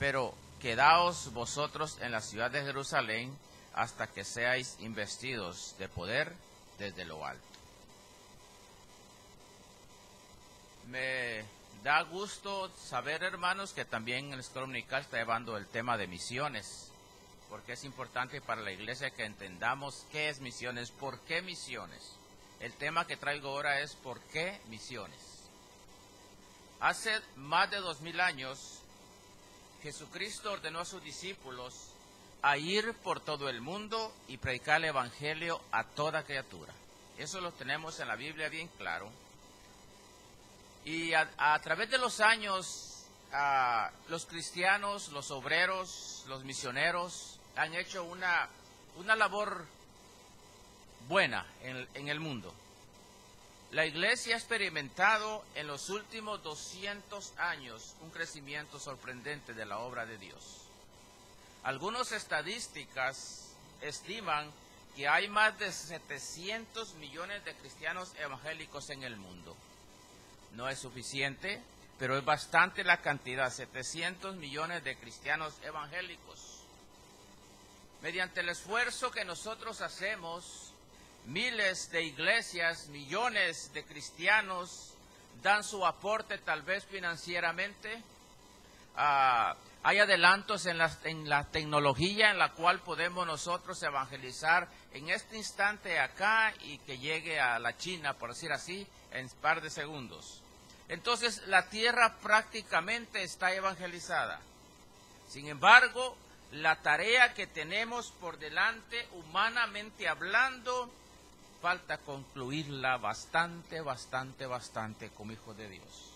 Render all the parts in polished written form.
pero quedaos vosotros en la ciudad de Jerusalén hasta que seáis investidos de poder desde lo alto. Me da gusto saber, hermanos, que también el Escuela Dominical está llevando el tema de misiones, porque es importante para la iglesia que entendamos qué es misiones, por qué misiones. El tema que traigo ahora es ¿por qué misiones? Hace más de 2000 años, Jesucristo ordenó a sus discípulos a ir por todo el mundo y predicar el evangelio a toda criatura. Eso lo tenemos en la Biblia bien claro. Y a través de los años, los cristianos, los obreros, los misioneros han hecho una labor buena en el mundo. La iglesia ha experimentado en los últimos 200 años un crecimiento sorprendente de la obra de Dios. Algunas estadísticas estiman que hay más de 700 millones de cristianos evangélicos en el mundo. No es suficiente, pero es bastante la cantidad, 700 millones de cristianos evangélicos. Mediante el esfuerzo que nosotros hacemos, miles de iglesias, millones de cristianos dan su aporte tal vez financieramente. Hay adelantos en la tecnología en la cual podemos nosotros evangelizar en este instante acá y que llegue a la China, por decir así, en un par de segundos. Entonces la tierra prácticamente está evangelizada. Sin embargo, la tarea que tenemos por delante, humanamente hablando, falta concluirla bastante como hijos de Dios.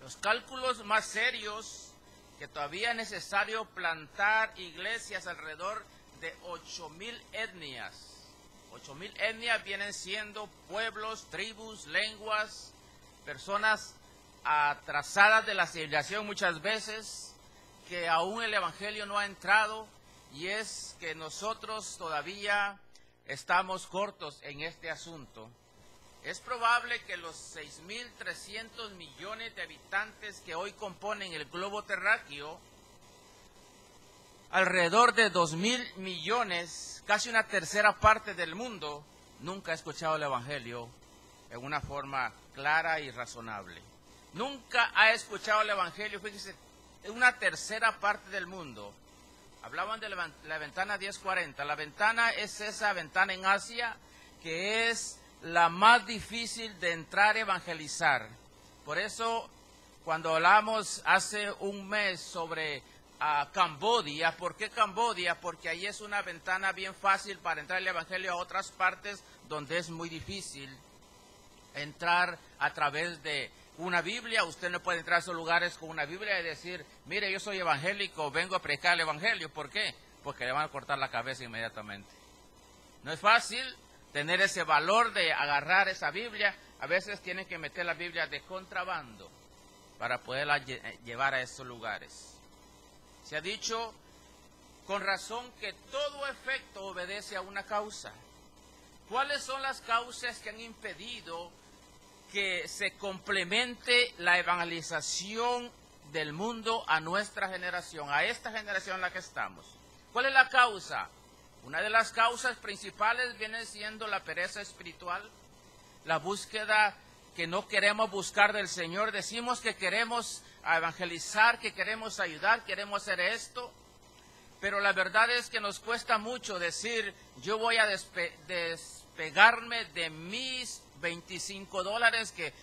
Los cálculos más serios, que todavía es necesario plantar iglesias alrededor de 8,000 etnias. 8,000 etnias vienen siendo pueblos, tribus, lenguas, personas atrasadas de la civilización muchas veces, que aún el evangelio no ha entrado, y es que nosotros todavía estamos cortos en este asunto. Es probable que los 6.300 millones de habitantes que hoy componen el globo terráqueo, alrededor de 2.000 millones, casi una tercera parte del mundo, nunca ha escuchado el evangelio en una forma clara y razonable. Nunca ha escuchado el evangelio, fíjese, en una tercera parte del mundo. Hablaban de la ventana 1040. La ventana es esa ventana en Asia que es la más difícil de entrar a evangelizar. Por eso, cuando hablamos hace un mes sobre Camboya, ¿por qué Camboya? Porque ahí es una ventana bien fácil para entrar el evangelio a otras partes donde es muy difícil entrar a través de una Biblia. Usted no puede entrar a esos lugares con una Biblia y decir, mire, yo soy evangélico, vengo a predicar el evangelio. ¿Por qué? Porque le van a cortar la cabeza inmediatamente. No es fácil tener ese valor de agarrar esa Biblia. A veces tienen que meter la Biblia de contrabando para poderla llevar a esos lugares. Se ha dicho con razón que todo efecto obedece a una causa. ¿Cuáles son las causas que han impedido que se complemente la evangelización del mundo a nuestra generación, a esta generación en la que estamos? ¿Cuál es la causa? Una de las causas principales viene siendo la pereza espiritual, la búsqueda que no queremos buscar del Señor. Decimos que queremos evangelizar, que queremos ayudar, queremos hacer esto, pero la verdad es que nos cuesta mucho decir, yo voy a despegarme de mis $25 que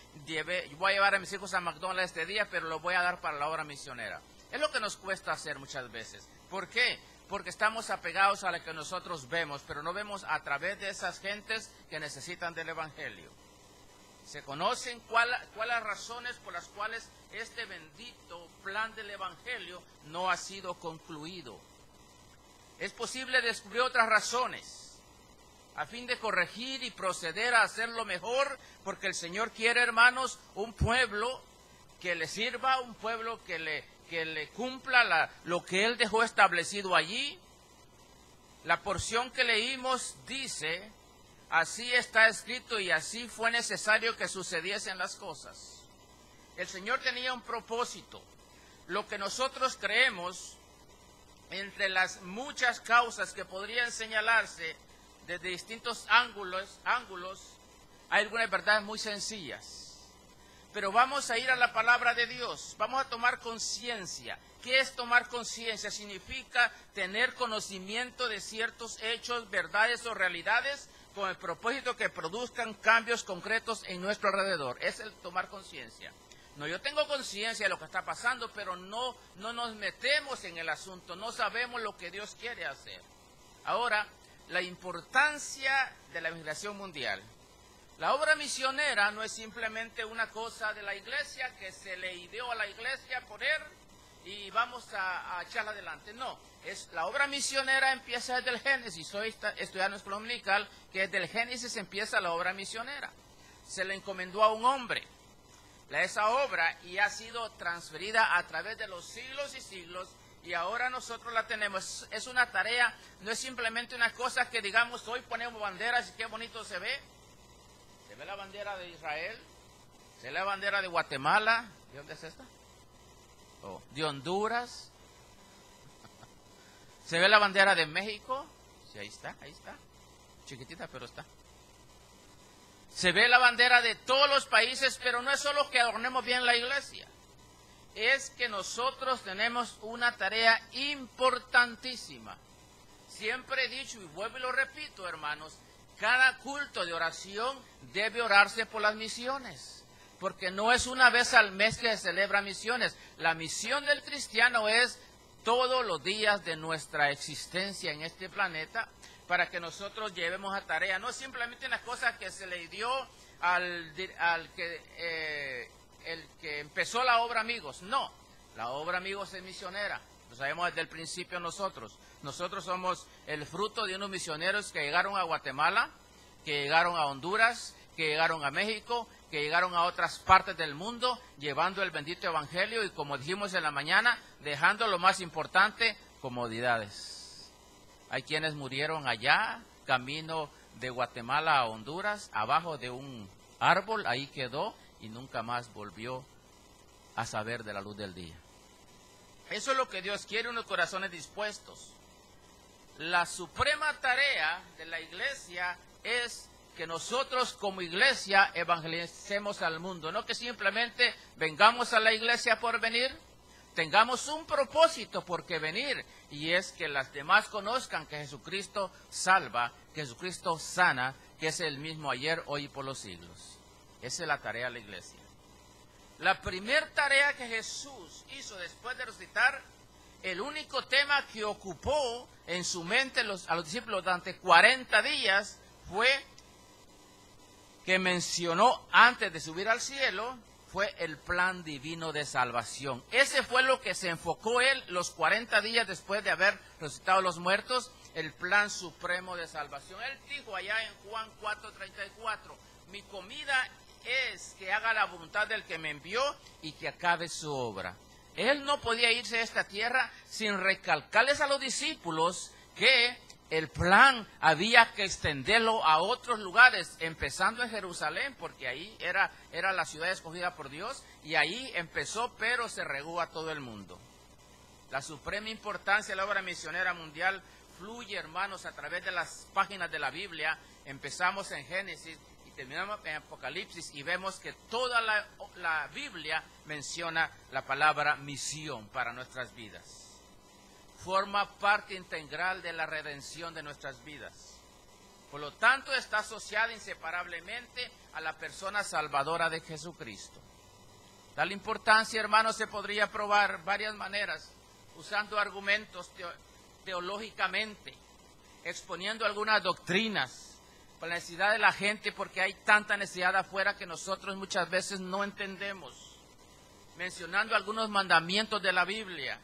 voy a llevar a mis hijos a McDonald's este día, pero lo voy a dar para la obra misionera. Es lo que nos cuesta hacer muchas veces. ¿Por qué? Porque estamos apegados a lo que nosotros vemos, pero no vemos a través de esas gentes que necesitan del evangelio. Se conocen cuáles las razones por las cuales este bendito plan del evangelio no ha sido concluido. Es posible descubrir otras razones a fin de corregir y proceder a hacerlo mejor, porque el Señor quiere, hermanos, un pueblo que le sirva, un pueblo que le cumpla lo que Él dejó establecido allí. La porción que leímos dice, así está escrito y así fue necesario que sucediesen las cosas. El Señor tenía un propósito. lo que nosotros creemos, entre las muchas causas que podrían señalarse desde distintos ángulos, hay algunas verdades muy sencillas. Pero vamos a ir a la palabra de Dios, vamos a tomar conciencia. ¿Qué es tomar conciencia? Significa tener conocimiento de ciertos hechos, verdades o realidades con el propósito que produzcan cambios concretos en nuestro alrededor. Es el tomar conciencia. No, yo tengo conciencia de lo que está pasando, pero no nos metemos en el asunto, no sabemos lo que Dios quiere hacer. Ahora, la importancia de la evangelización mundial. La obra misionera no es simplemente una cosa de la iglesia que se le ideó a la iglesia poner y vamos a echarla adelante. No, la obra misionera empieza desde el Génesis. Soy estudiante escuela dominical, que desde el Génesis empieza la obra misionera. Se le encomendó a un hombre esa obra y ha sido transferida a través de los siglos y siglos, y ahora nosotros la tenemos. Es una tarea, no es simplemente una cosa que digamos hoy ponemos banderas y qué bonito se ve. Se ve la bandera de Israel, se ve la bandera de Guatemala. ¿De dónde es esta? Oh, de Honduras. Se ve la bandera de México. Sí, ahí está. Chiquitita, pero está. Se ve la bandera de todos los países, pero no es solo que adornemos bien la iglesia. Es que nosotros tenemos una tarea importantísima. Siempre he dicho, y vuelvo y lo repito, hermanos, cada culto de oración debe orarse por las misiones, porque no es una vez al mes que se celebra misiones. La misión del cristiano es todos los días de nuestra existencia en este planeta, para que nosotros llevemos a tarea. No es simplemente una cosa que se le dio el que empezó la obra Amigos. No, la obra Amigos es misionera. Lo sabemos desde el principio nosotros. Nosotros somos el fruto de unos misioneros que llegaron a Guatemala, que llegaron a Honduras, que llegaron a México, que llegaron a otras partes del mundo, llevando el bendito evangelio y, como dijimos en la mañana, dejando lo más importante, comodidades. Hay quienes murieron allá, camino de Guatemala a Honduras, abajo de un árbol, ahí quedó y nunca más volvió a saber de la luz del día. Eso es lo que Dios quiere, unos corazones dispuestos. La suprema tarea de la iglesia es que nosotros como iglesia evangelicemos al mundo, no que simplemente vengamos a la iglesia por venir. Tengamos un propósito por qué venir, y es que las demás conozcan que Jesucristo salva, que Jesucristo sana, que es el mismo ayer, hoy y por los siglos. Esa es la tarea de la iglesia. La primera tarea que Jesús hizo después de resucitar, el único tema que ocupó en su mente a los discípulos durante 40 días fue que mencionó antes de subir al cielo, fue el plan divino de salvación. Ese fue lo que se enfocó él los 40 días después de haber resucitado los muertos, el plan supremo de salvación. Él dijo allá en Juan 4:34, mi comida es que haga la voluntad del que me envió y que acabe su obra. Él no podía irse de esta tierra sin recalcarles a los discípulos que el plan había que extenderlo a otros lugares, empezando en Jerusalén, porque ahí era la ciudad escogida por Dios, y ahí empezó, pero se regó a todo el mundo. La suprema importancia de la obra misionera mundial fluye, hermanos, a través de las páginas de la Biblia. Empezamos en Génesis y terminamos en Apocalipsis, y vemos que toda la Biblia menciona la palabra misión para nuestras vidas. Forma parte integral de la redención de nuestras vidas. Por lo tanto, está asociada inseparablemente a la persona salvadora de Jesucristo. Tal importancia, hermanos, se podría probar varias maneras, usando argumentos teológicamente, exponiendo algunas doctrinas, por la necesidad de la gente, porque hay tanta necesidad afuera que nosotros muchas veces no entendemos, mencionando algunos mandamientos de la Biblia,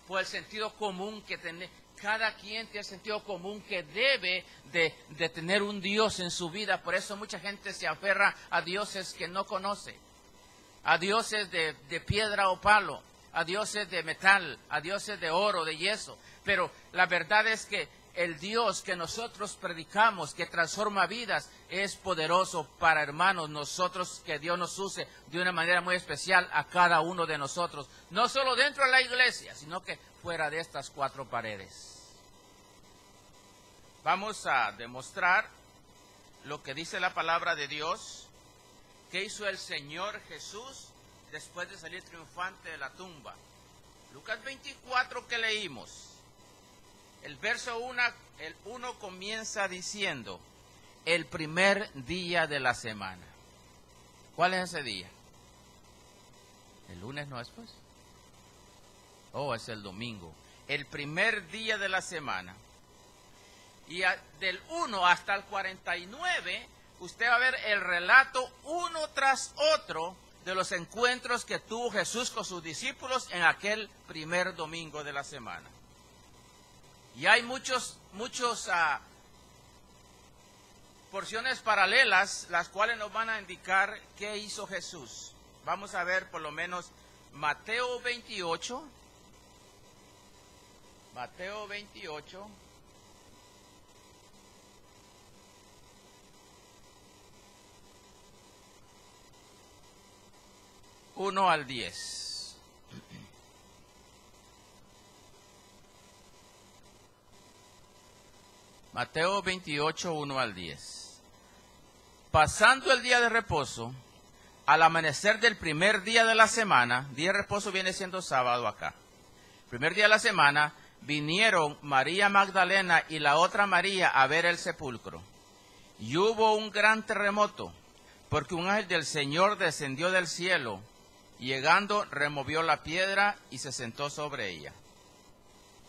por el sentido común que tiene. Cada quien tiene el sentido común que debe de tener un Dios en su vida. Por eso mucha gente se aferra a dioses que no conoce, a dioses de piedra o palo, a dioses de metal, a dioses de oro, de yeso. Pero la verdad es que el Dios que nosotros predicamos, que transforma vidas, es poderoso para, hermanos, nosotros, que Dios nos use de una manera muy especial a cada uno de nosotros, no solo dentro de la iglesia, sino que fuera de estas cuatro paredes. Vamos a demostrar lo que dice la palabra de Dios, que hizo el Señor Jesús después de salir triunfante de la tumba. Lucas 24 que leímos, el verso 1 comienza diciendo, el primer día de la semana. ¿Cuál es ese día? ¿El lunes no es pues? Es el domingo. El primer día de la semana. Y del 1 hasta el 49, usted va a ver el relato uno tras otro de los encuentros que tuvo Jesús con sus discípulos en aquel primer domingo de la semana. Y hay muchos porciones paralelas, las cuales nos van a indicar qué hizo Jesús. Vamos a ver por lo menos Mateo 28. Mateo 28. 1 al 10. Mateo 28, 1 al 10. Pasando el día de reposo, al amanecer del primer día de la semana, día de reposo viene siendo sábado acá. Primer día de la semana, vinieron María Magdalena y la otra María a ver el sepulcro. Y hubo un gran terremoto, porque un ángel del Señor descendió del cielo, y llegando removió la piedra y se sentó sobre ella.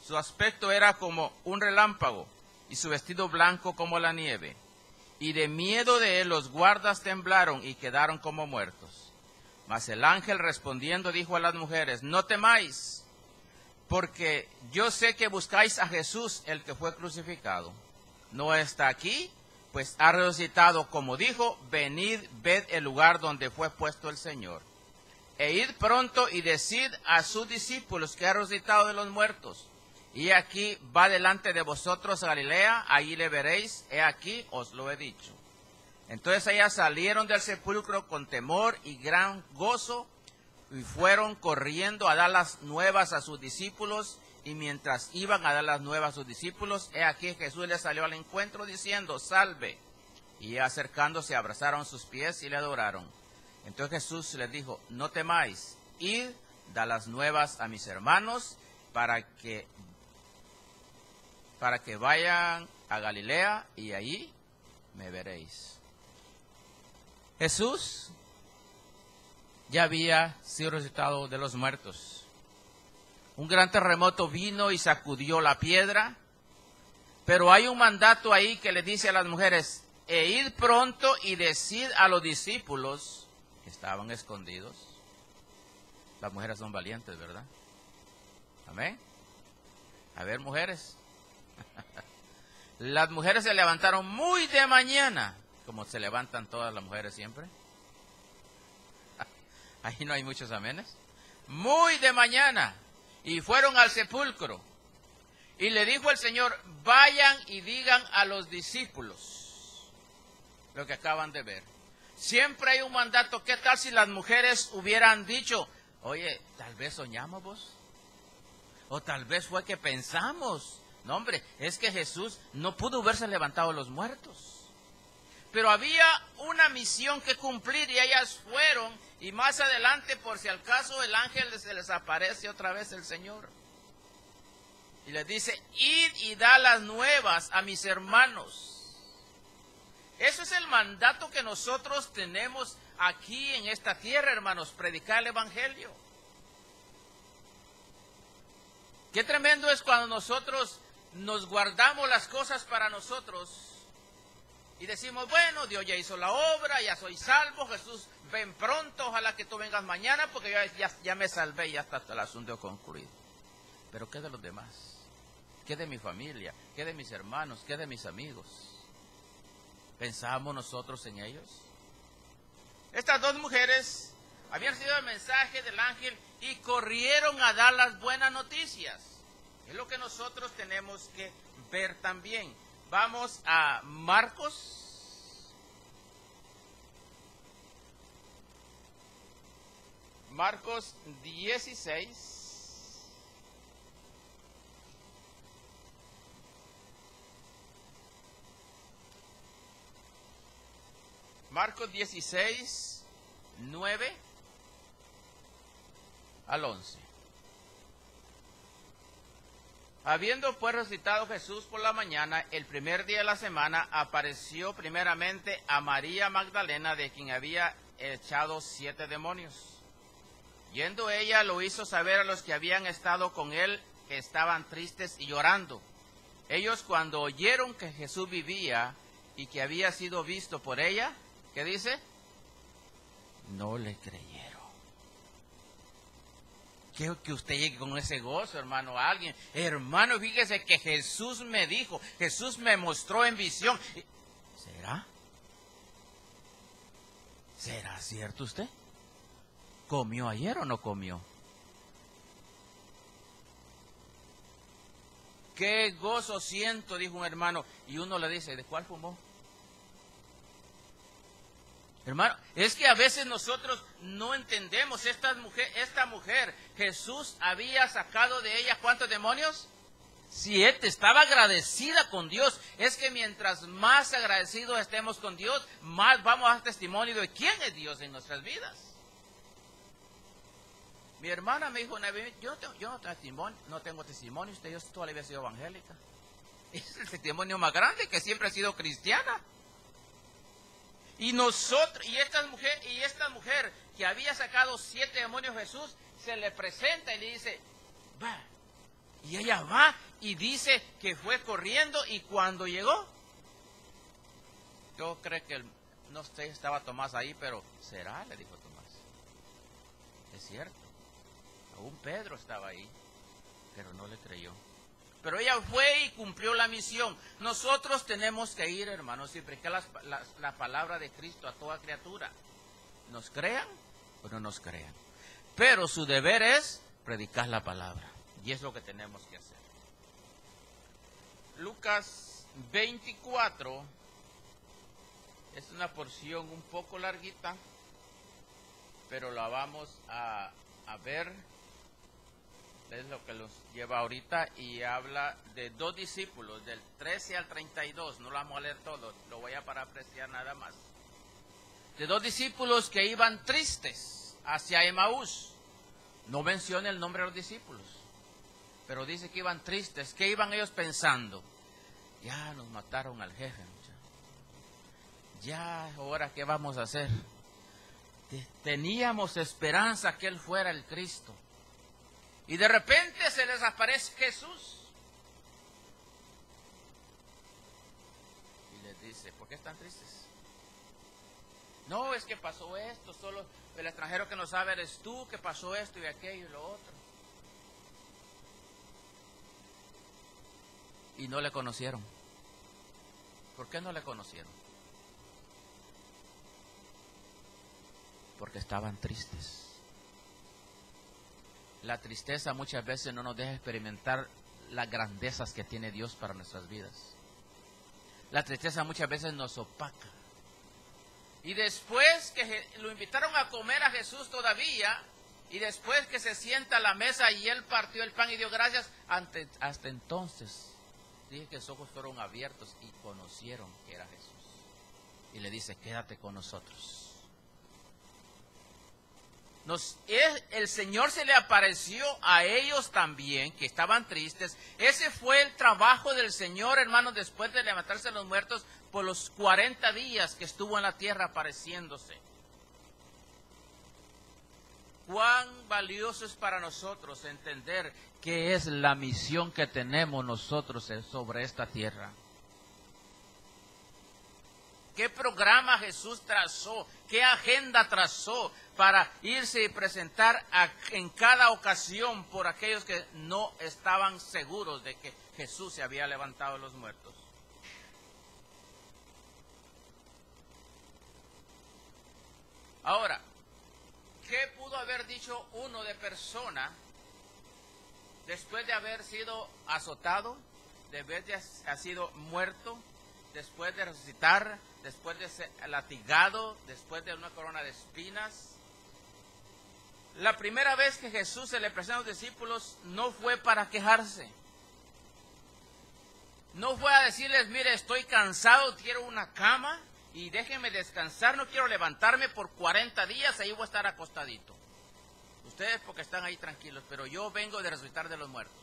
Su aspecto era como un relámpago, y su vestido blanco como la nieve. Y de miedo de él los guardas temblaron y quedaron como muertos. Mas el ángel respondiendo dijo a las mujeres, no temáis, porque yo sé que buscáis a Jesús, el que fue crucificado. No está aquí, pues ha resucitado, como dijo, venid, ved el lugar donde fue puesto el Señor. E id pronto y decid a sus discípulos que ha resucitado de los muertos. Y aquí va delante de vosotros a Galilea, allí le veréis, he aquí os lo he dicho. Entonces ellas salieron del sepulcro con temor y gran gozo, y fueron corriendo a dar las nuevas a sus discípulos, y mientras iban a dar las nuevas a sus discípulos, he aquí Jesús les salió al encuentro diciendo, salve. Y acercándose abrazaron sus pies y le adoraron. Entonces Jesús les dijo, no temáis, id, da las nuevas a mis hermanos, para que vayan a Galilea y allí me veréis. Jesús ya había sido resucitado de los muertos. Un gran terremoto vino y sacudió la piedra, pero hay un mandato ahí que le dice a las mujeres, e id pronto y decid a los discípulos que estaban escondidos. Las mujeres son valientes, ¿verdad? Amén. A ver, mujeres. Las mujeres se levantaron muy de mañana, como se levantan todas las mujeres siempre. Ahí no hay muchos amenes. Muy de mañana. Y fueron al sepulcro. Y le dijo el Señor, vayan y digan a los discípulos lo que acaban de ver. Siempre hay un mandato. ¿Qué tal si las mujeres hubieran dicho, oye, tal vez soñamos vos? O tal vez fue que pensamos. No, hombre, es que Jesús no pudo haberse levantado de los muertos. Pero había una misión que cumplir y ellas fueron. Y más adelante, por si al caso, el ángel se les aparece otra vez el Señor. Y les dice, id y da las nuevas a mis hermanos. Eso es el mandato que nosotros tenemos aquí en esta tierra, hermanos, predicar el Evangelio. Qué tremendo es cuando nosotros nos guardamos las cosas para nosotros y decimos, bueno, Dios ya hizo la obra, ya soy salvo, Jesús, ven pronto, ojalá que tú vengas mañana porque ya me salvé, ya está el asunto concluido. Pero ¿qué de los demás? ¿Qué de mi familia? ¿Qué de mis hermanos? ¿Qué de mis amigos? ¿Pensamos nosotros en ellos? Estas dos mujeres habían recibido el mensaje del ángel y corrieron a dar las buenas noticias. Es lo que nosotros tenemos que ver también. Vamos a Marcos. Marcos 16. Marcos 16, 9 al 11. Habiendo pues resucitado Jesús por la mañana, el primer día de la semana, apareció primeramente a María Magdalena, de quien había echado 7 demonios. Yendo ella, lo hizo saber a los que habían estado con él, que estaban tristes y llorando. Ellos, cuando oyeron que Jesús vivía y que había sido visto por ella, ¿qué dice? No le creyeron. Quiero que usted llegue con ese gozo, hermano, a alguien. Hermano, fíjese que Jesús me dijo, Jesús me mostró en visión. ¿Será? ¿Será cierto usted? ¿Comió ayer o no comió? Qué gozo siento, dijo un hermano. Y uno le dice, ¿de cuál fumó? Hermano, es que a veces nosotros no entendemos. Esta mujer, Jesús había sacado de ella, ¿cuántos demonios? 7. Estaba agradecida con Dios. Es que mientras más agradecidos estemos con Dios, más vamos a dar testimonio de quién es Dios en nuestras vidas. Mi hermana me dijo una vez, yo no tengo testimonio, yo toda la vida he sido evangélica. Es el testimonio más grande, que siempre ha sido cristiana. Y esta mujer que había sacado 7 demonios, Jesús se le presenta y le dice, va. Y ella va y dice que fue corriendo, y cuando llegó, yo creo que, no sé, estaba Tomás ahí, pero ¿será? Le dijo Tomás. Es cierto. Aún Pedro estaba ahí, pero no le creyó. Pero ella fue y cumplió la misión. Nosotros tenemos que ir, hermanos, y predicar la palabra de Cristo a toda criatura. Nos crean o no nos crean. Pero su deber es predicar la palabra. Y es lo que tenemos que hacer. Lucas 24 es una porción un poco larguita, pero la vamos a ver. Es lo que los lleva ahorita, y habla de 2 discípulos, del 13 al 32, no lo vamos a leer todo, lo voy a parafrasear nada más. De 2 discípulos que iban tristes hacia Emaús. No menciona el nombre de los discípulos, pero dice que iban tristes. ¿Qué iban ellos pensando? Ya nos mataron al jefe, ya, ahora ¿qué vamos a hacer? Teníamos esperanza que él fuera el Cristo. Y de repente se les aparece Jesús. Y les dice, ¿por qué están tristes? No, es que pasó esto, solo el extranjero que no sabe eres tú, que pasó esto y aquello y lo otro. Y no le conocieron. ¿Por qué no le conocieron? Porque estaban tristes. La tristeza muchas veces no nos deja experimentar las grandezas que tiene Dios para nuestras vidas. La tristeza muchas veces nos opaca. Y después que lo invitaron a comer a Jesús todavía, y después que se sienta a la mesa y él partió el pan y dio gracias, hasta entonces dije que sus ojos fueron abiertos y conocieron que era Jesús. Y le dice, quédate con nosotros. El Señor se le apareció a ellos también, que estaban tristes. Ese fue el trabajo del Señor, hermanos, después de levantarse de los muertos, por los 40 días que estuvo en la tierra apareciéndose. Cuán valioso es para nosotros entender qué es la misión que tenemos nosotros sobre esta tierra. ¿Qué programa Jesús trazó? ¿Qué agenda trazó para irse y presentar en cada ocasión por aquellos que no estaban seguros de que Jesús se había levantado de los muertos? Ahora, ¿qué pudo haber dicho uno de persona después de haber sido azotado, después de haber sido muerto, después de resucitar, después de ser latigado, después de una corona de espinas. La primera vez que Jesús se le presentó a los discípulos no fue para quejarse. No fue a decirles, mire, estoy cansado, quiero una cama y déjenme descansar, no quiero levantarme por 40 días, ahí voy a estar acostadito. Ustedes porque están ahí tranquilos, pero yo vengo de resucitar de los muertos.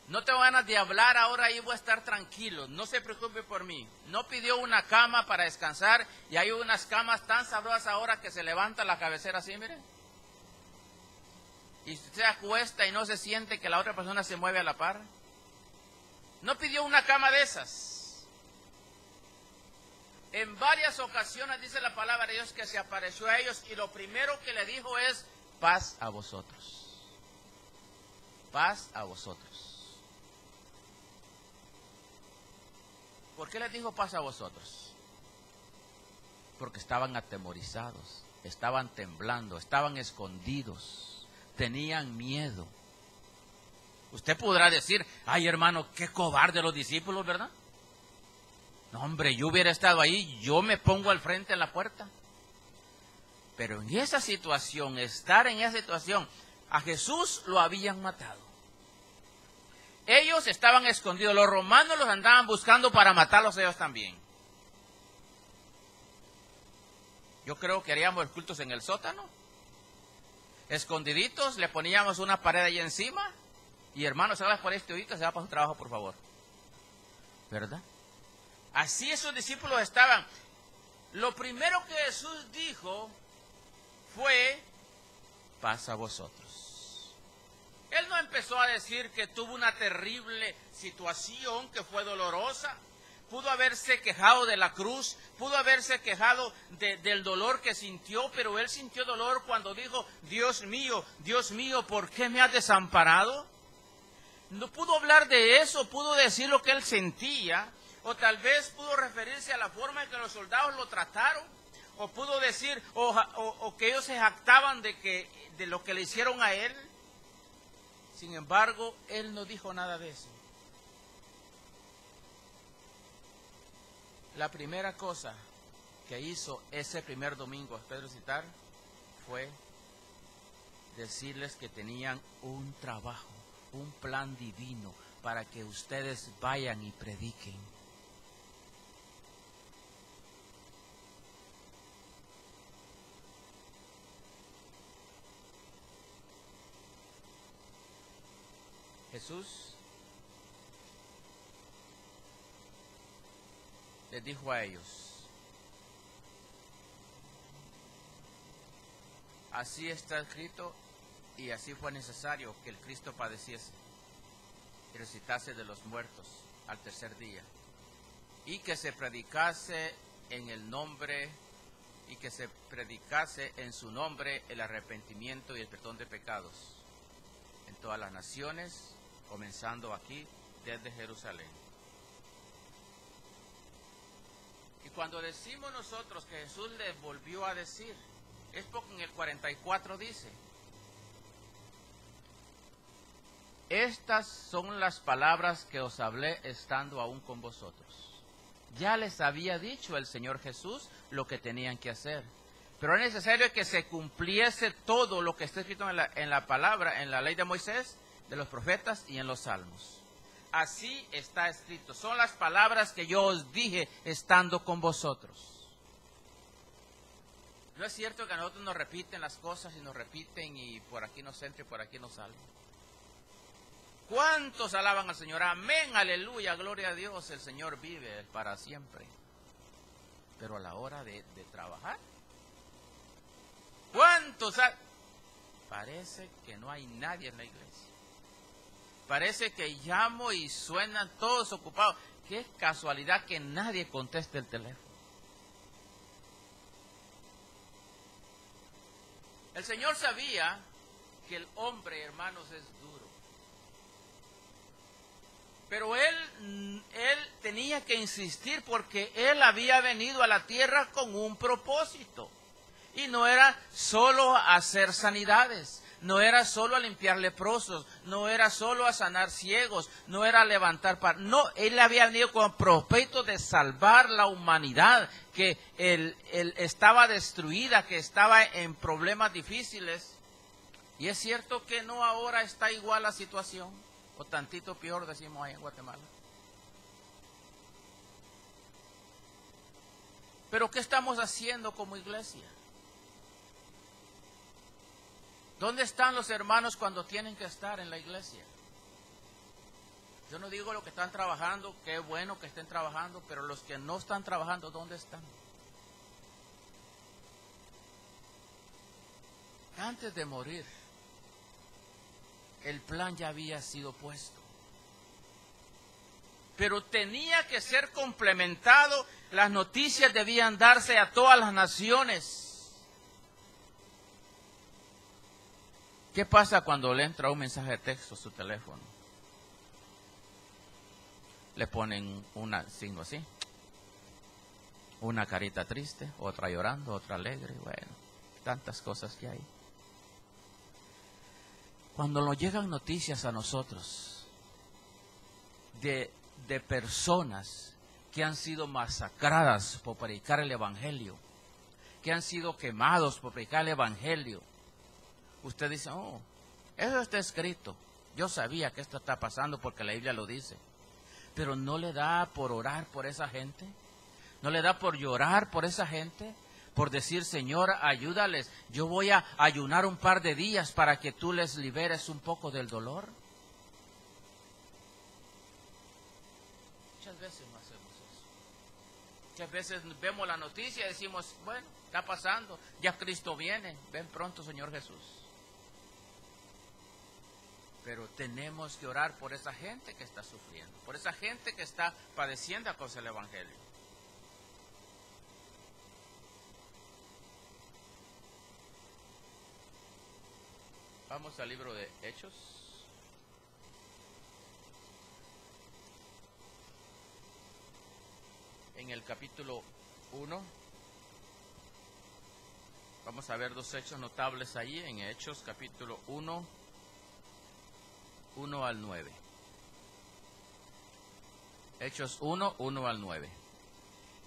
No tengo ganas de hablar ahora, ahí voy a estar tranquilo, no se preocupe por mí. No pidió una cama para descansar y hay unas camas tan sabrosas ahora que se levanta la cabecera así, mire. Y se acuesta y no se siente que la otra persona se mueve a la par. No pidió una cama de esas. En varias ocasiones dice la palabra de Dios que se apareció a ellos y lo primero que le dijo es, paz a vosotros. Paz a vosotros. ¿Por qué les dijo paz a vosotros? Porque estaban atemorizados, estaban temblando, estaban escondidos, tenían miedo. Usted podrá decir, ay hermano, qué cobarde los discípulos, ¿verdad? No, hombre, yo hubiera estado ahí, yo me pongo al frente en la puerta. Pero en esa situación, estar en esa situación, a Jesús lo habían matado. Ellos estaban escondidos, los romanos los andaban buscando para matarlos ellos también. Yo creo que haríamos cultos en el sótano, escondiditos, le poníamos una pared ahí encima, y hermanos, salga por este ahorita, se va para su trabajo, por favor. ¿Verdad? Así esos discípulos estaban. Lo primero que Jesús dijo fue, paz a vosotros. Él no empezó a decir que tuvo una terrible situación, que fue dolorosa. Pudo haberse quejado de la cruz, pudo haberse quejado del dolor que sintió, pero él sintió dolor cuando dijo, Dios mío, ¿por qué me has desamparado? No pudo hablar de eso, pudo decir lo que él sentía, o tal vez pudo referirse a la forma en que los soldados lo trataron, o pudo decir, o que ellos se jactaban de lo que le hicieron a él. Sin embargo, él no dijo nada de eso. La primera cosa que hizo ese primer domingo después de resucitar fue decirles que tenían un trabajo, un plan divino para que ustedes vayan y prediquen. Jesús les dijo a ellos, así está escrito y así fue necesario que el Cristo padeciese y resucitase de los muertos al tercer día, y que se predicase en el nombre, y que se predicase en su nombre el arrepentimiento y el perdón de pecados en todas las naciones, comenzando aquí desde Jerusalén. Y cuando decimos nosotros que Jesús les volvió a decir, es porque en el 44 dice, estas son las palabras que os hablé estando aún con vosotros. Ya les había dicho el Señor Jesús lo que tenían que hacer, pero es necesario que se cumpliese todo lo que está escrito en la palabra, en la ley de Moisés, de los profetas y en los salmos. Así está escrito, son las palabras que yo os dije estando con vosotros. ¿No es cierto que a nosotros nos repiten las cosas y nos repiten y por aquí nos entra y por aquí nos sale? ¿Cuántos alaban al Señor? Amén, aleluya, gloria a Dios, el Señor vive para siempre. Pero a la hora de trabajar, ¿cuántos? Parece que no hay nadie en la iglesia. Parece que llamo y suenan todos ocupados. Qué casualidad que nadie conteste el teléfono. El Señor sabía que el hombre, hermanos, es duro. Pero él tenía que insistir porque él había venido a la tierra con un propósito. Y no era solo hacer sanidades, no era solo a limpiar leprosos, no era solo a sanar ciegos, no era a levantar no, él había venido con el propósito de salvar la humanidad, que él estaba destruida, que estaba en problemas difíciles. Y es cierto que no ahora está igual la situación, o tantito peor, decimos ahí en Guatemala. Pero ¿qué estamos haciendo como iglesia? ¿Dónde están los hermanos cuando tienen que estar en la iglesia? Yo no digo lo que están trabajando, qué bueno que estén trabajando, pero los que no están trabajando, ¿dónde están? Antes de morir, el plan ya había sido puesto. Pero tenía que ser complementado, las noticias debían darse a todas las naciones. ¿Qué pasa cuando le entra un mensaje de texto a su teléfono? Le ponen un signo así, una carita triste, otra llorando, otra alegre, bueno, tantas cosas que hay. Cuando nos llegan noticias a nosotros de personas que han sido masacradas por predicar el Evangelio, que han sido quemados por predicar el Evangelio, usted dice, oh, eso está escrito, yo sabía que esto está pasando porque la Biblia lo dice, pero ¿no le da por orar por esa gente? ¿No le da por llorar por esa gente? Por decir, Señor, ayúdales, yo voy a ayunar un par de días para que tú les liberes un poco del dolor. Muchas veces no hacemos eso. Muchas veces vemos la noticia y decimos, bueno, está pasando, ya Cristo viene, ven pronto, Señor Jesús. Pero tenemos que orar por esa gente que está sufriendo, por esa gente que está padeciendo a causa del Evangelio. Vamos al libro de Hechos. En el capítulo 1, vamos a ver dos hechos notables ahí, en Hechos capítulo 1, 1 al 9. Hechos 1, 1 al 9.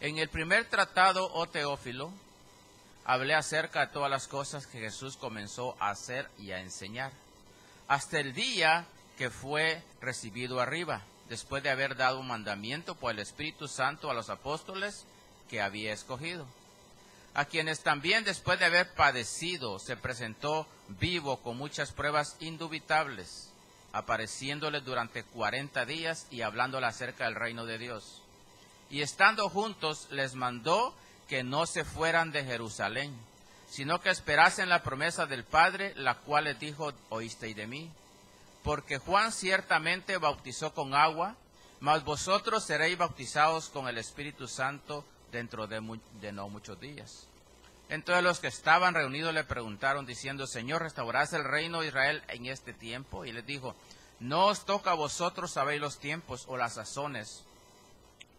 En el primer tratado, oh Teófilo, hablé acerca de todas las cosas que Jesús comenzó a hacer y a enseñar, hasta el día que fue recibido arriba, después de haber dado un mandamiento por el Espíritu Santo a los apóstoles que había escogido, a quienes también después de haber padecido se presentó vivo con muchas pruebas indubitables, apareciéndoles durante 40 días y hablándoles acerca del reino de Dios. Y estando juntos les mandó que no se fueran de Jerusalén, sino que esperasen la promesa del Padre, la cual les dijo, oísteis de mí. Porque Juan ciertamente bautizó con agua, mas vosotros seréis bautizados con el Espíritu Santo dentro de no muchos días. Entonces los que estaban reunidos le preguntaron, diciendo, Señor, ¿restaurarás el reino de Israel en este tiempo? Y les dijo, no os toca a vosotros saber los tiempos o las sazones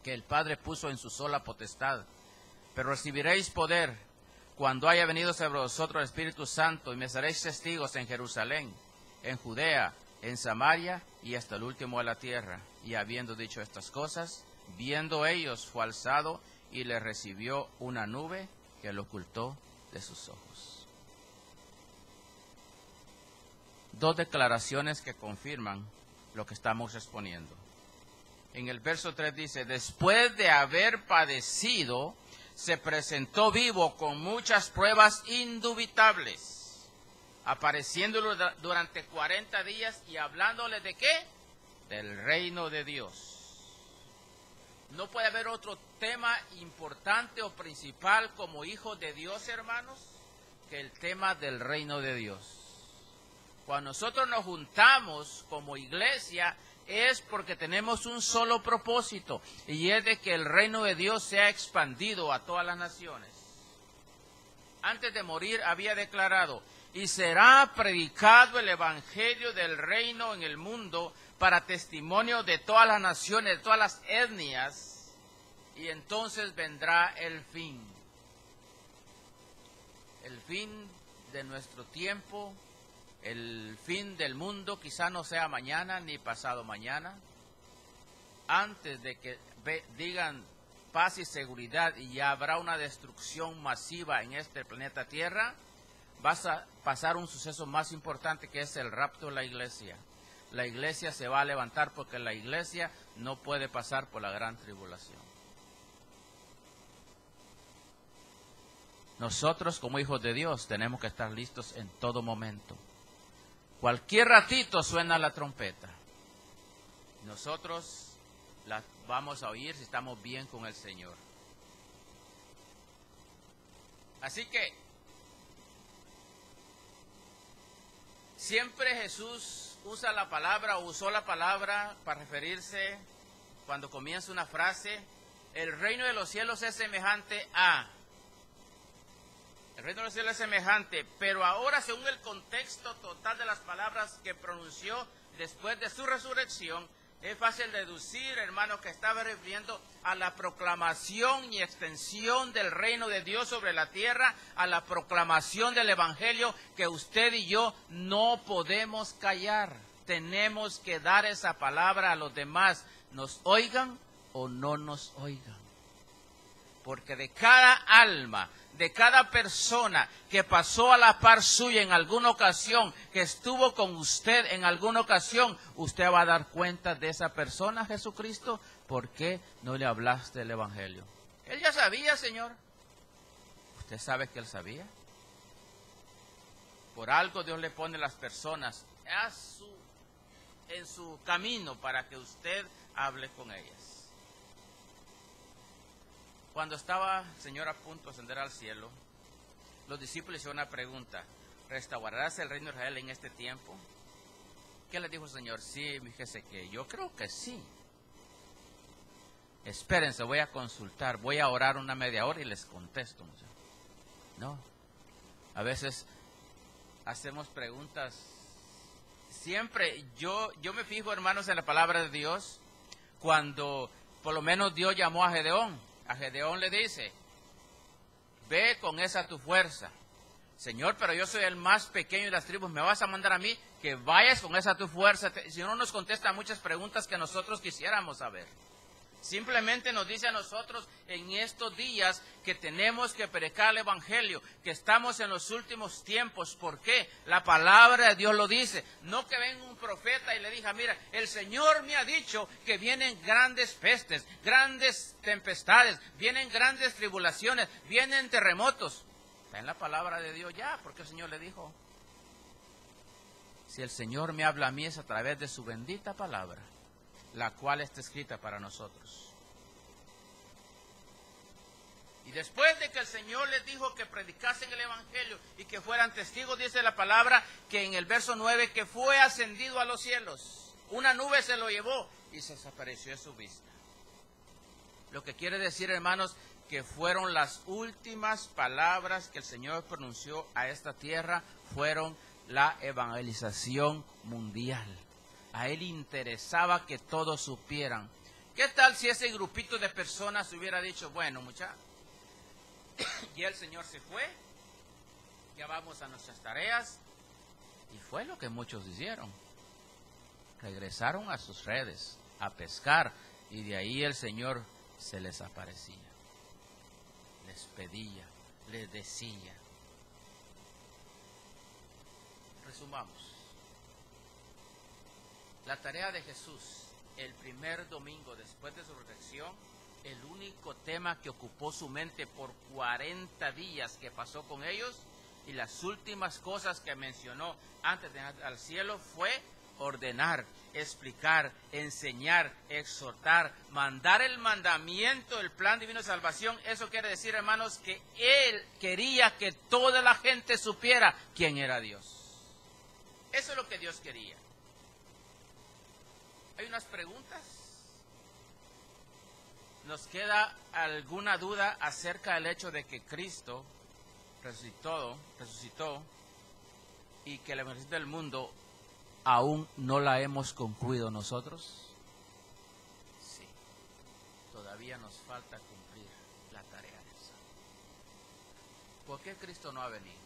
que el Padre puso en su sola potestad, pero recibiréis poder cuando haya venido sobre vosotros el Espíritu Santo, y me seréis testigos en Jerusalén, en Judea, en Samaria y hasta el último de la tierra. Y habiendo dicho estas cosas, viendo ellos, fue alzado y le recibió una nube que lo ocultó de sus ojos. Dos declaraciones que confirman lo que estamos exponiendo. En el verso 3 dice, después de haber padecido, se presentó vivo con muchas pruebas indubitables, apareciéndolo durante 40 días y hablándole ¿de qué? Del reino de Dios. No puede haber otro tema importante o principal como hijos de Dios, hermanos, que el tema del reino de Dios. Cuando nosotros nos juntamos como iglesia, es porque tenemos un solo propósito, y es de que el reino de Dios sea expandido a todas las naciones. Antes de morir había declarado, y será predicado el evangelio del reino en el mundo para testimonio de todas las naciones, de todas las etnias, y entonces vendrá el fin. El fin de nuestro tiempo el fin del mundo quizá no sea mañana ni pasado mañana. Antes de que digan paz y seguridad y ya habrá una destrucción masiva en este planeta Tierra, vas a pasar un suceso más importante, que es el rapto de la iglesia. La iglesia se va a levantar porque la iglesia no puede pasar por la gran tribulación. Nosotros como hijos de Dios tenemos que estar listos en todo momento. Cualquier ratito suena la trompeta. Nosotros la vamos a oír si estamos bien con el Señor. Así que siempre Jesús usa la palabra o usó la palabra para referirse, cuando comienza una frase, el reino de los cielos es semejante a. El reino de los cielos es semejante, pero ahora según el contexto total de las palabras que pronunció después de su resurrección, es fácil deducir, hermanos, que estaba refiriendo a la proclamación y extensión del reino de Dios sobre la tierra, a la proclamación del evangelio que usted y yo no podemos callar. Tenemos que dar esa palabra a los demás, nos oigan o no nos oigan. Porque de cada alma, de cada persona que pasó a la par suya en alguna ocasión, que estuvo con usted en alguna ocasión, usted va a dar cuenta de esa persona, Jesucristo. ¿Por qué no le hablaste del evangelio? Él ya sabía, Señor. ¿Usted sabe que él sabía? Por algo Dios le pone las personas en su camino para que usted hable con ellas. Cuando estaba el Señor a punto de ascender al cielo, los discípulos hicieron una pregunta: ¿restaurarás el reino de Israel en este tiempo? ¿Qué le dijo el Señor? Sí, fíjese que yo creo que sí. Espérense, voy a consultar, voy a orar una media hora y les contesto. No, a veces hacemos preguntas. Siempre yo me fijo, hermanos, en la palabra de Dios, cuando por lo menos Dios llamó a Gedeón. A Gedeón le dice: ve con esa tu fuerza. Señor, pero yo soy el más pequeño de las tribus, ¿me vas a mandar a mí que vayas con esa tu fuerza? El Señor nos contesta muchas preguntas que nosotros quisiéramos saber. Simplemente nos dice a nosotros en estos días que tenemos que predicar el evangelio, que estamos en los últimos tiempos. ¿Por qué? La palabra de Dios lo dice. No que venga un profeta y le diga: mira, el Señor me ha dicho que vienen grandes pestes, grandes tempestades, vienen grandes tribulaciones, vienen terremotos. Está en la palabra de Dios ya, porque el Señor le dijo. Si el Señor me habla a mí es a través de su bendita palabra, la cual está escrita para nosotros. Y después de que el Señor les dijo que predicasen el evangelio y que fueran testigos, dice la palabra que en el verso 9, que fue ascendido a los cielos. Una nube se lo llevó y se desapareció de su vista. Lo que quiere decir, hermanos, que fueron las últimas palabras que el Señor pronunció a esta tierra, fueron la evangelización mundial. A él interesaba que todos supieran. ¿Qué tal si ese grupito de personas hubiera dicho: bueno, muchachos, ya el Señor se fue, ya vamos a nuestras tareas? Y fue lo que muchos hicieron. Regresaron a sus redes a pescar, y de ahí el Señor se les aparecía, les pedía, les decía. Resumamos. La tarea de Jesús, el primer domingo después de su resurrección, el único tema que ocupó su mente por 40 días que pasó con ellos, y las últimas cosas que mencionó antes de ir al cielo, fue ordenar, explicar, enseñar, exhortar, mandar el mandamiento, el plan divino de salvación. Eso quiere decir, hermanos, que Él quería que toda la gente supiera quién era Dios. Eso es lo que Dios quería. ¿Hay unas preguntas? ¿Nos queda alguna duda acerca del hecho de que Cristo resucitó y que la evangelio del mundo aún no la hemos concluido nosotros? Sí, todavía nos falta cumplir la tarea esa. ¿Por qué Cristo no ha venido?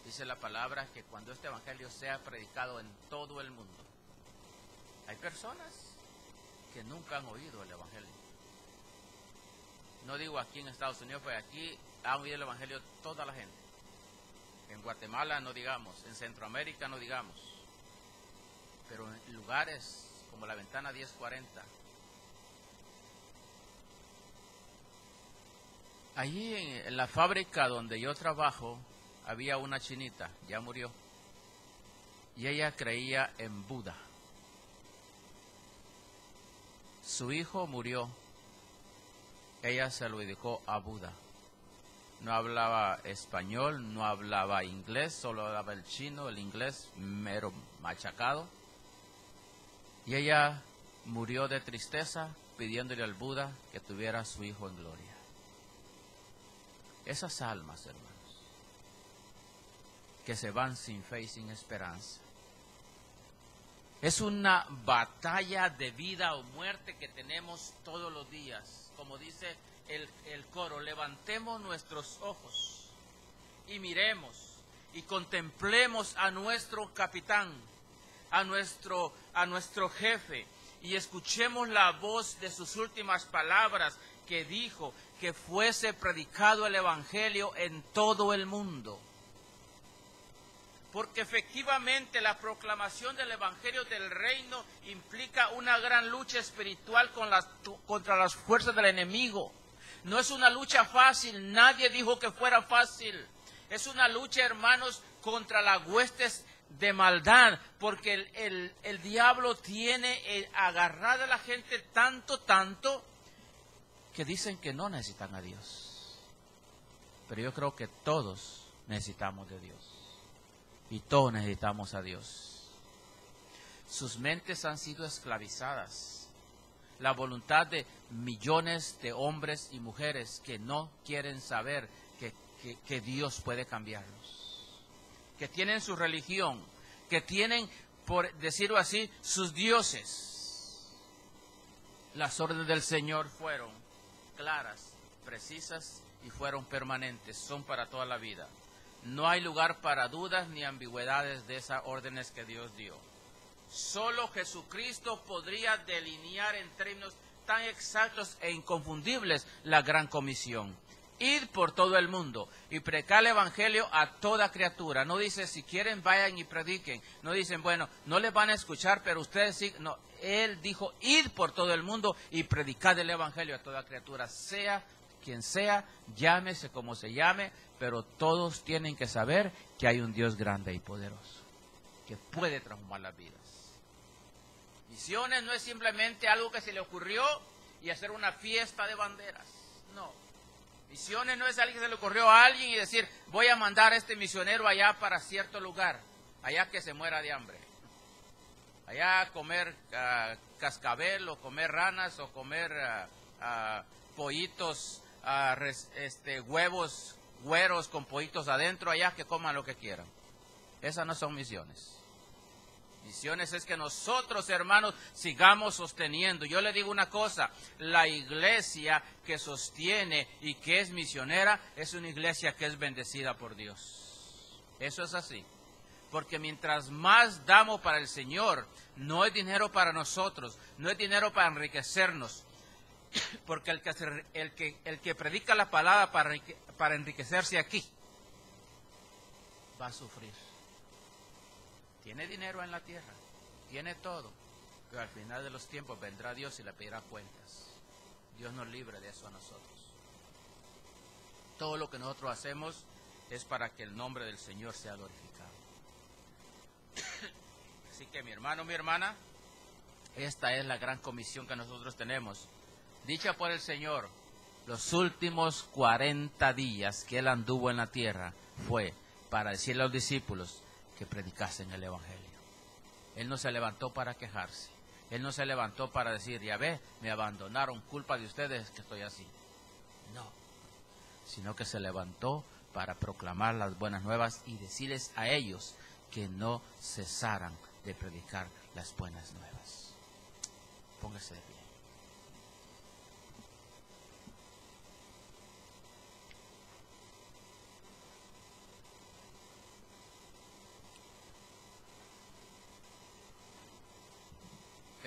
dice la palabra que cuando este evangelio sea predicado en todo el mundo, hay personas que nunca han oído el evangelio. No digo aquí en Estados Unidos, pues aquí han oído el evangelio toda la gente. En Guatemala no digamos, en Centroamérica no digamos, pero en lugares como la Ventana 1040, allí en la fábrica donde yo trabajo había una chinita, ya murió, y ella creía en Buda. Su hijo murió, ella se lo dedicó a Buda. No hablaba español, no hablaba inglés, solo hablaba el chino, el inglés mero machacado. Y ella murió de tristeza pidiéndole al Buda que tuviera a su hijo en gloria. Esas almas, hermanos, que se van sin fe y sin esperanza. Es una batalla de vida o muerte que tenemos todos los días. Como dice el coro, levantemos nuestros ojos y miremos y contemplemos a nuestro capitán, a nuestro jefe, y escuchemos la voz de sus últimas palabras que dijo que fuese predicado el evangelio en todo el mundo. Porque efectivamente la proclamación del evangelio del reino implica una gran lucha espiritual contra las fuerzas del enemigo. No es una lucha fácil, nadie dijo que fuera fácil. Es una lucha, hermanos, contra las huestes de maldad, porque el diablo tiene agarrada a la gente tanto, que dicen que no necesitan a Dios. Pero yo creo que todos necesitamos de Dios. Y todos necesitamos a Dios. Sus mentes han sido esclavizadas. La voluntad de millones de hombres y mujeres que no quieren saber que Dios puede cambiarlos. Que tienen su religión, que tienen, por decirlo así, sus dioses. Las órdenes del Señor fueron claras, precisas y fueron permanentes, son para toda la vida. No hay lugar para dudas ni ambigüedades de esas órdenes que Dios dio. Solo Jesucristo podría delinear en términos tan exactos e inconfundibles la gran comisión. Ir por todo el mundo y predicar el evangelio a toda criatura. No dice, si quieren vayan y prediquen. No dicen, bueno, no les van a escuchar, pero ustedes sí. No, Él dijo, ir por todo el mundo y predicar el evangelio a toda criatura, sea quien sea, llámese como se llame, pero todos tienen que saber que hay un Dios grande y poderoso, que puede transformar las vidas. Misiones no es simplemente algo que se le ocurrió y hacer una fiesta de banderas, no. Misiones no es algo que se le ocurrió a alguien y decir, voy a mandar a este misionero allá para cierto lugar, allá que se muera de hambre, allá a comer cascabel o comer ranas o comer pollitos, huevos güeros con pollitos adentro, allá que coman lo que quieran. Esas no son misiones. Misiones es que nosotros, hermanos, sigamos sosteniendo. Yo le digo una cosa, la iglesia que sostiene y que es misionera es una iglesia que es bendecida por Dios. Eso es así. Porque mientras más damos para el Señor, no es dinero para nosotros, no es dinero para enriquecernos. Porque el que predica la palabra para enriquecerse aquí, va a sufrir. Tiene dinero en la tierra, tiene todo, pero al final de los tiempos vendrá Dios y le pedirá cuentas. Dios nos libre de eso a nosotros. Todo lo que nosotros hacemos es para que el nombre del Señor sea glorificado. Así que mi hermano, mi hermana, esta es la gran comisión que nosotros tenemos. Dicha por el Señor, los últimos 40 días que Él anduvo en la tierra fue para decirle a los discípulos que predicasen el evangelio. Él no se levantó para quejarse. Él no se levantó para decir, ya ve, me abandonaron, culpa de ustedes que estoy así. No, sino que se levantó para proclamar las buenas nuevas y decirles a ellos que no cesaran de predicar las buenas nuevas. Póngase de pie.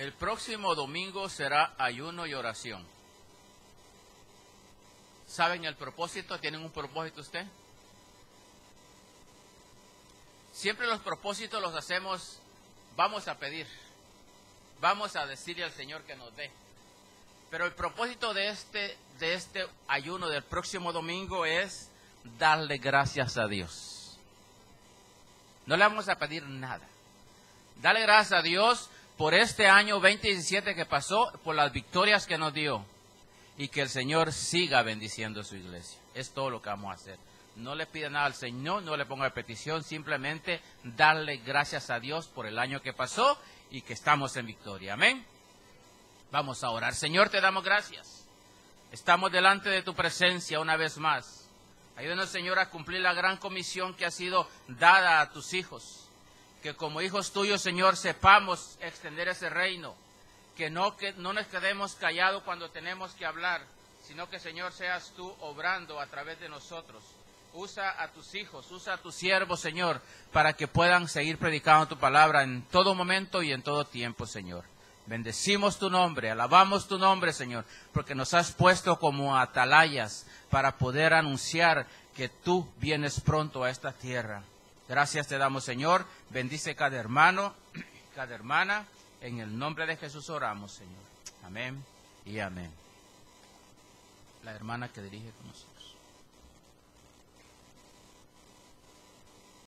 El próximo domingo será ayuno y oración. ¿Saben el propósito? ¿Tienen un propósito usted? Siempre los propósitos los hacemos, vamos a pedir, vamos a decirle al Señor que nos dé. Pero el propósito de este ayuno del próximo domingo es darle gracias a Dios. No le vamos a pedir nada. Dale gracias a Dios por este año 2017 que pasó, por las victorias que nos dio. Y que el Señor siga bendiciendo su iglesia. Es todo lo que vamos a hacer. No le pida nada al Señor, no le ponga petición, simplemente darle gracias a Dios por el año que pasó y que estamos en victoria. Amén. Vamos a orar. Señor, te damos gracias. Estamos delante de tu presencia una vez más. Ayúdanos, Señor, a cumplir la gran comisión que ha sido dada a tus hijos. Que como hijos tuyos, Señor, sepamos extender ese reino. Que no nos quedemos callados cuando tenemos que hablar, sino que, Señor, seas tú obrando a través de nosotros. Usa a tus hijos, usa a tus siervos, Señor, para que puedan seguir predicando tu palabra en todo momento y en todo tiempo, Señor. Bendecimos tu nombre, alabamos tu nombre, Señor, porque nos has puesto como atalayas para poder anunciar que tú vienes pronto a esta tierra. Gracias te damos, Señor. Bendice cada hermano, cada hermana. En el nombre de Jesús oramos, Señor. Amén y amén. La hermana que dirige con nosotros.